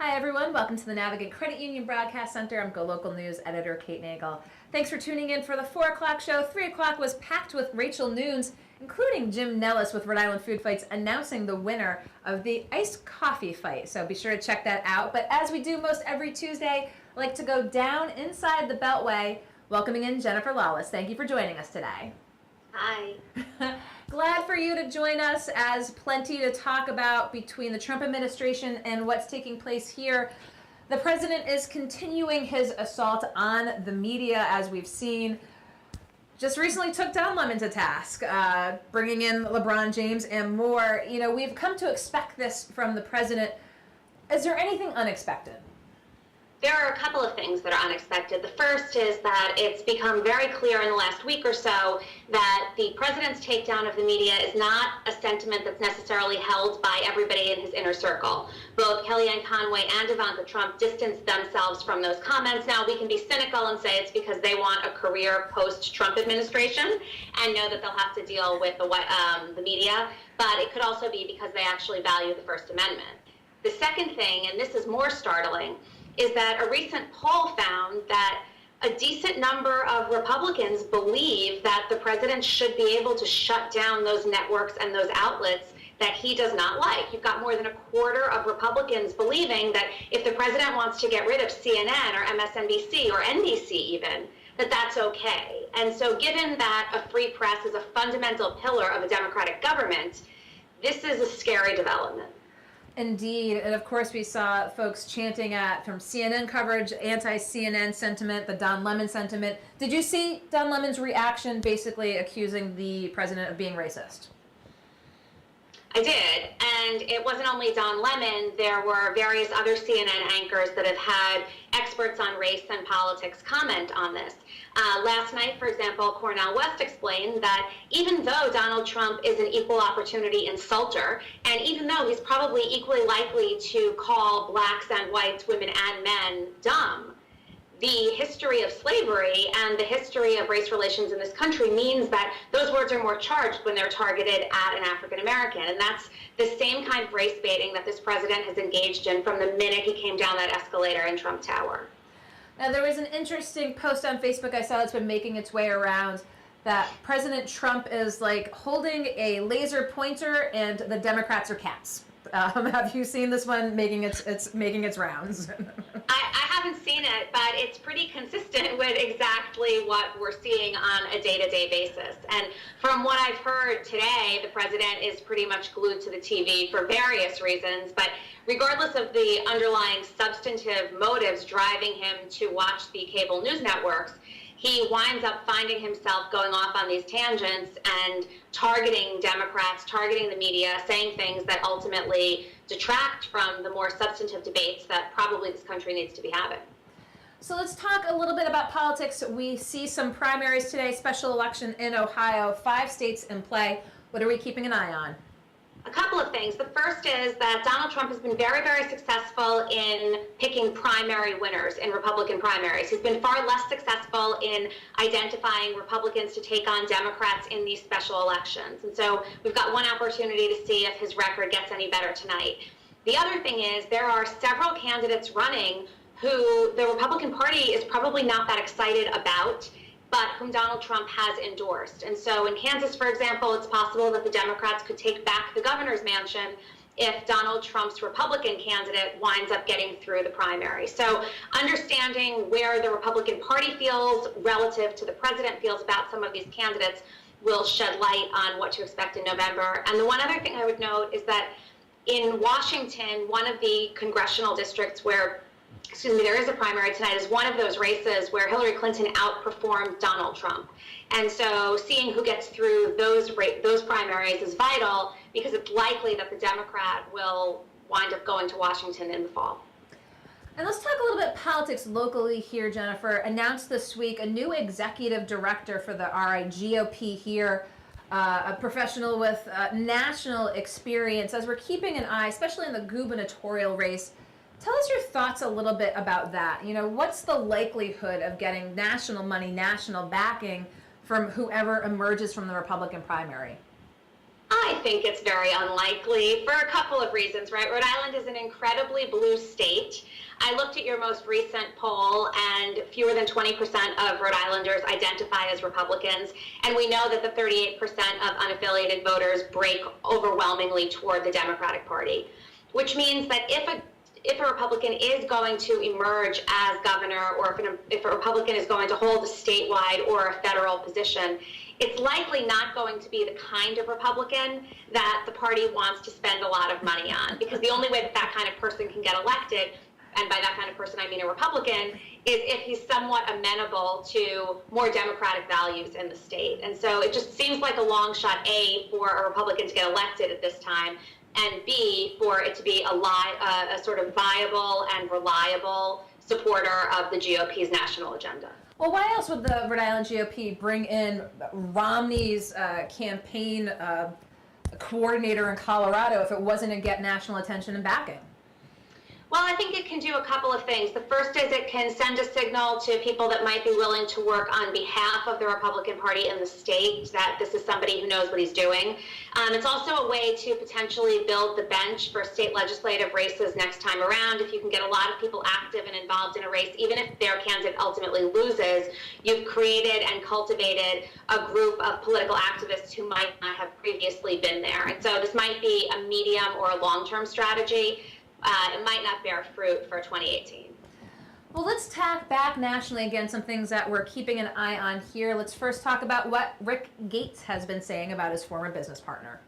Hi everyone, welcome to the Navigate Credit Union Broadcast Center. I'm GoLocal News editor Kate Nagel. Thanks for tuning in for the 4 o'clock show. 3 o'clock was packed with Rachel Nunes, including Jim Nellis with Rhode Island Food Fights announcing the winner of the iced coffee fight. So be sure to check that out. But as we do most every Tuesday, I like to go down inside the Beltway, welcoming in Jennifer Lawless. Thank you for joining us today. Hi. Glad for you to join us, as plenty to talk about between the Trump administration and what's taking place here. The president is continuing his assault on the media, as we've seen. Just recently took Don Lemon to task, bringing in LeBron James and more. You know, we've come to expect this from the president. Is there anything unexpected? There are a couple of things that are unexpected. The first is that it's become very clear in the last week or so that the president's takedown of the media is not a sentiment that's necessarily held by everybody in his inner circle. Both Kellyanne Conway and Ivanka Trump distanced themselves from those comments. Now, we can be cynical and say it's because they want a career post-Trump administration and know that they'll have to deal with the media, but it could also be because they actually value the First Amendment. The second thing, and this is more startling, is that a recent poll found that a decent number of Republicans believe that the president should be able to shut down those networks and those outlets that he does not like. You've got more than a quarter of Republicans believing that if the president wants to get rid of CNN or MSNBC or NBC even, that that's okay. And so given that a free press is a fundamental pillar of a democratic government, this is a scary development. Indeed, and of course we saw folks chanting from CNN coverage, anti-CNN sentiment, the Don Lemon sentiment. Did you see Don Lemon's reaction, basically accusing the president of being racist? I did, and it wasn't only Don Lemon. There were various other CNN anchors that have had experts on race and politics comment on this. Last night, for example, Cornel West explained that even though Donald Trump is an equal opportunity insulter, and even though he's probably equally likely to call blacks and whites, women and men dumb, the history of slavery and the history of race relations in this country means that those words are more charged when they're targeted at an African American. And that's the same kind of race baiting that this president has engaged in from the minute he came down that escalator in Trump Tower. Now, there was an interesting post on Facebook I saw that's been making its way around, that President Trump is like holding a laser pointer and the Democrats are cats. Have you seen this one making its rounds? I haven't seen it, but it's pretty consistent with exactly what we're seeing on a day-to-day basis. And from what I've heard today, the president is pretty much glued to the TV for various reasons, but regardless of the underlying substantive motives driving him to watch the cable news networks, he winds up finding himself going off on these tangents and targeting Democrats, targeting the media, saying things that ultimately detract from the more substantive debates that probably this country needs to be having. So let's talk a little bit about politics. We see some primaries today, special election in Ohio, 5 states in play. What are we keeping an eye on? A couple of things. The first is that Donald Trump has been very, very successful in picking primary winners in Republican primaries. He's been far less successful in identifying Republicans to take on Democrats in these special elections. And so we've got one opportunity to see if his record gets any better tonight. The other thing is there are several candidates running who the Republican Party is probably not that excited about, but whom Donald Trump has endorsed. And so in Kansas, for example, it's possible that the Democrats could take back the governor's mansion if Donald Trump's Republican candidate winds up getting through the primary. So understanding where the Republican Party feels relative to the president feels about some of these candidates will shed light on what to expect in November. And the one other thing I would note is that in Washington, one of the congressional districts where there is a primary tonight, is one of those races where Hillary Clinton outperformed Donald Trump. And so seeing who gets through those primaries is vital, because it's likely that the Democrat will wind up going to Washington in the fall. And let's talk a little bit politics locally here, Jennifer. Announced this week a new executive director for the GOP here, a professional with national experience. As we're keeping an eye, especially in the gubernatorial race, tell us your thoughts a little bit about that. You know, what's the likelihood of getting national money, national backing from whoever emerges from the Republican primary? I think it's very unlikely for a couple of reasons, right? Rhode Island is an incredibly blue state. I looked at your most recent poll, and fewer than 20% of Rhode Islanders identify as Republicans. And we know that the 38% of unaffiliated voters break overwhelmingly toward the Democratic Party, which means that if a Republican is going to emerge as governor, or if a Republican is going to hold a statewide or a federal position, it's likely not going to be the kind of Republican that the party wants to spend a lot of money on, because the only way that that kind of person can get elected, and by that kind of person I mean a Republican, is if he's somewhat amenable to more democratic values in the state. And so it just seems like a long shot, A, for a Republican to get elected at this time, and B, for it to be a sort of viable and reliable supporter of the GOP's national agenda. Well, why else would the Rhode Island GOP bring in Romney's campaign coordinator in Colorado if it wasn't to get national attention and backing? Well, I think it can do a couple of things. The first is it can send a signal to people that might be willing to work on behalf of the Republican Party in the state that this is somebody who knows what he's doing. It's also a way to potentially build the bench for state legislative races next time around. If you can get a lot of people active and involved in a race, even if their candidate ultimately loses, you've created and cultivated a group of political activists who might not have previously been there. And so this might be a medium or a long-term strategy. It might not bear fruit for 2018. Well, let's tack back nationally again, some things that we're keeping an eye on here. Let's first talk about what Rick Gates has been saying about his former business partner.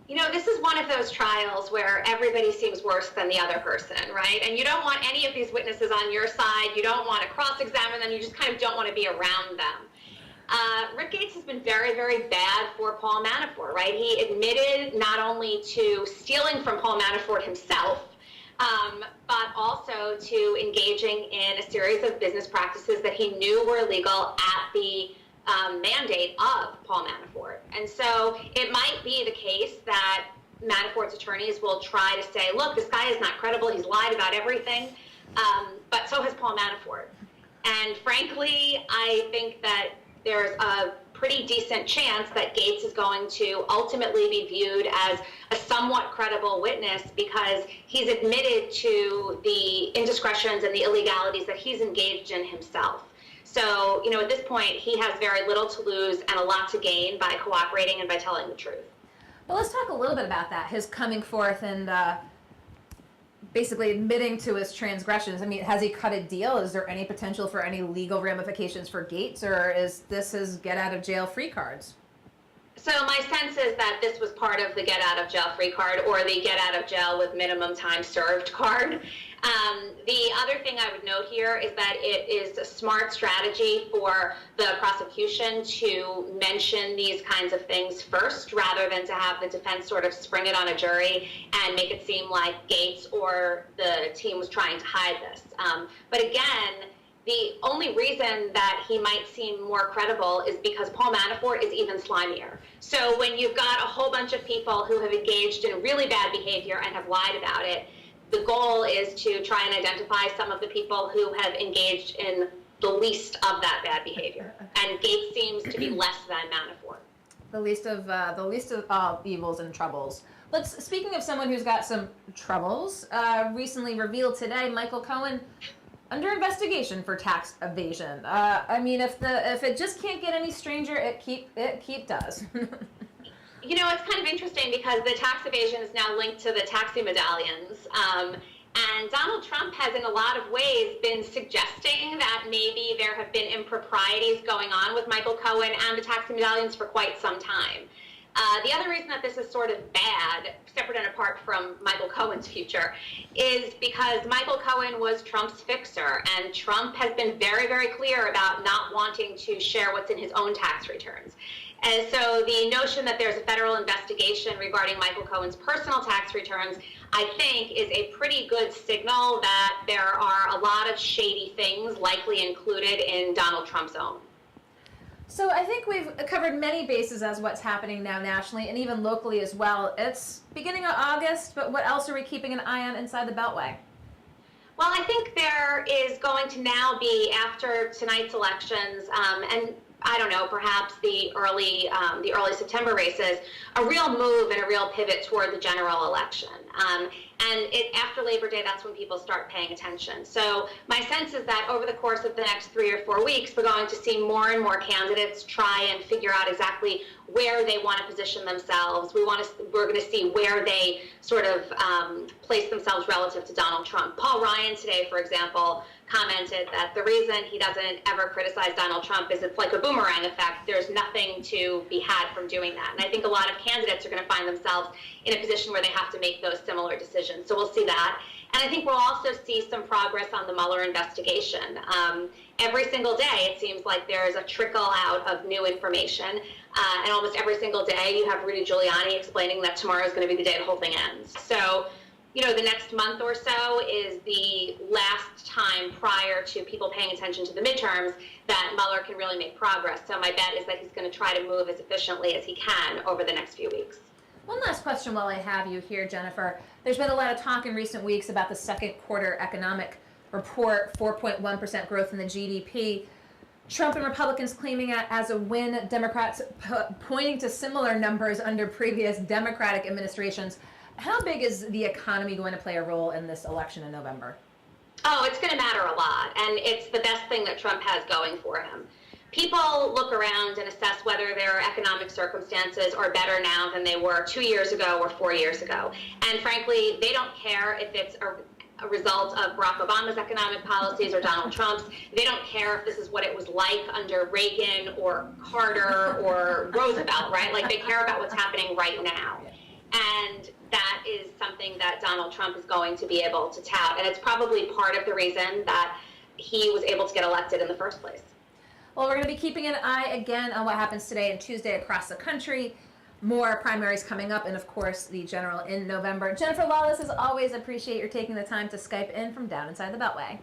You know, this is one of those trials where everybody seems worse than the other person, right? And you don't want any of these witnesses on your side. You don't want to cross-examine them. You just kind of don't want to be around them. Rick Gates has been very, very bad for Paul Manafort, right? He admitted not only to stealing from Paul Manafort himself, but also to engaging in a series of business practices that he knew were illegal at the mandate of Paul Manafort. And so it might be the case that Manafort's attorneys will try to say, look, this guy is not credible, he's lied about everything, but so has Paul Manafort. And frankly, I think that there's a pretty decent chance that Gates is going to ultimately be viewed as a somewhat credible witness because he's admitted to the indiscretions and the illegalities that he's engaged in himself. So, you know, at this point, he has very little to lose and a lot to gain by cooperating and by telling the truth. Well, let's talk a little bit about that, his coming forth and basically admitting to his transgressions. I mean, has he cut a deal? Is there any potential for any legal ramifications for Gates, or is this his get-out-of-jail-free cards? So my sense is that this was part of the get-out-of-jail-free card or the get-out-of-jail-with-minimum-time-served card. The other thing I would note here is that it is a smart strategy for the prosecution to mention these kinds of things first rather than to have the defense sort of spring it on a jury and make it seem like Gates or the team was trying to hide this. But again, the only reason that he might seem more credible is because Paul Manafort is even slimier. So when you've got a whole bunch of people who have engaged in really bad behavior and have lied about it, the goal is to try and identify some of the people who have engaged in the least of that bad behavior. And Gates seems to be less than Manafort. The least of all evils and troubles. Speaking of someone who's got some troubles, recently revealed today, Michael Cohen under investigation for tax evasion. I mean, if it just can't get any stranger, it keep does. You know, it's kind of interesting because the tax evasion is now linked to the taxi medallions. And Donald Trump has, in a lot of ways, been suggesting that maybe there have been improprieties going on with Michael Cohen and the taxi medallions for quite some time. The other reason that this is sort of bad, separate and apart from Michael Cohen's future, is because Michael Cohen was Trump's fixer, and Trump has been very, very clear about not wanting to share what's in his own tax returns. And so the notion that there's a federal investigation regarding Michael Cohen's personal tax returns, I think, is a pretty good signal that there are a lot of shady things likely included in Donald Trump's own. So I think we've covered many bases as what's happening now nationally and even locally as well. It's beginning of August, but what else are we keeping an eye on inside the Beltway? Well, I think there is going to now be, after tonight's elections, and I don't know, perhaps the early September races, a real move and a real pivot toward the general election. After Labor Day, that's when people start paying attention. So my sense is that over the course of the next 3 or 4 weeks, we're going to see more and more candidates try and figure out exactly where they want to position themselves. We're going to see where they sort of place themselves relative to Donald Trump. Paul Ryan today, for example, commented that the reason he doesn't ever criticize Donald Trump is it's like a boomerang effect. There's nothing to be had from doing that. And I think a lot of candidates are going to find themselves in a position where they have to make those similar decisions. So we'll see that. And I think we'll also see some progress on the Mueller investigation. Every single day, it seems like there's a trickle out of new information. And almost every single day, you have Rudy Giuliani explaining that tomorrow is going to be the day the whole thing ends. So, you know, the next month or so is the last time prior to people paying attention to the midterms that Mueller can really make progress. So my bet is that he's going to try to move as efficiently as he can over the next few weeks. One last question while I have you here, Jennifer. There's been a lot of talk in recent weeks about the second quarter economic report, 4.1% growth in the GDP. Trump and Republicans claiming it as a win, Democrats pointing to similar numbers under previous Democratic administrations. How big is the economy going to play a role in this election in November? Oh, it's going to matter a lot, and it's the best thing that Trump has going for him. People look around and assess whether their economic circumstances are better now than they were 2 years ago or 4 years ago. And frankly, they don't care if it's a result of Barack Obama's economic policies or Donald Trump's. They don't care if this is what it was like under Reagan or Carter or Roosevelt, right? Like, they care about what's happening right now. And that is something that Donald Trump is going to be able to tout. And it's probably part of the reason that he was able to get elected in the first place. Well, we're going to be keeping an eye again on what happens today and Tuesday across the country. More primaries coming up, and of course, the general in November. Jennifer Lawless, as always, appreciate your taking the time to Skype in from down inside the Beltway.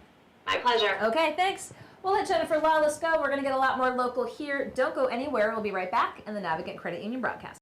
My pleasure. Okay, thanks. We'll let Jennifer Lawless go. We're going to get a lot more local here. Don't go anywhere. We'll be right back in the Navigant Credit Union broadcast.